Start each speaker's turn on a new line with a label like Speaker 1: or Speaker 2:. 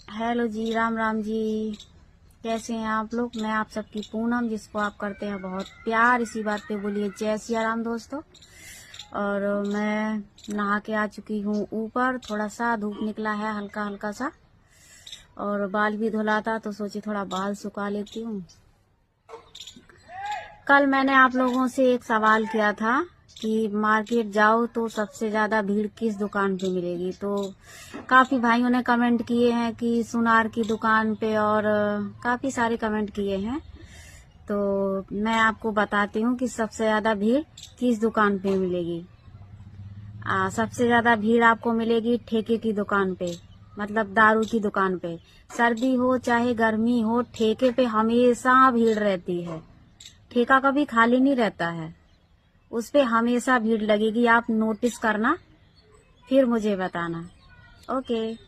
Speaker 1: Hello जी, राम राम जी। कैसे हैं आप लोग? मैं आप सबकी पूनम, जिसको आप करते हैं बहुत प्यार। इसी बात पे बोलिए जय सिया राम दोस्तों। और मैं नहा के आ चुकी हूँ ऊपर। थोड़ा सा धूप निकला है, हल्का हल्का सा, और बाल भी धुला था तो सोची थोड़ा बाल सुखा लेती हूँ। कल मैंने आप लोगों से एक सवाल किया था कि मार्केट जाओ तो सबसे ज्यादा भीड़ किस दुकान पे मिलेगी। तो काफी भाइयों ने कमेंट किए हैं कि सुनार की दुकान पे, और काफी सारे कमेंट किए हैं। तो मैं आपको बताती हूँ कि सबसे ज्यादा भीड़ किस दुकान पे मिलेगी। सबसे ज्यादा भीड़ आपको मिलेगी ठेके की दुकान पे, मतलब दारू की दुकान पे। सर्दी हो चाहे गर्मी हो, ठेके पे हमेशा भीड़ रहती है। ठेका कभी खाली नहीं रहता है, उस पे हमेशा भीड़ लगेगी। आप नोटिस करना, फिर मुझे बताना। ओके।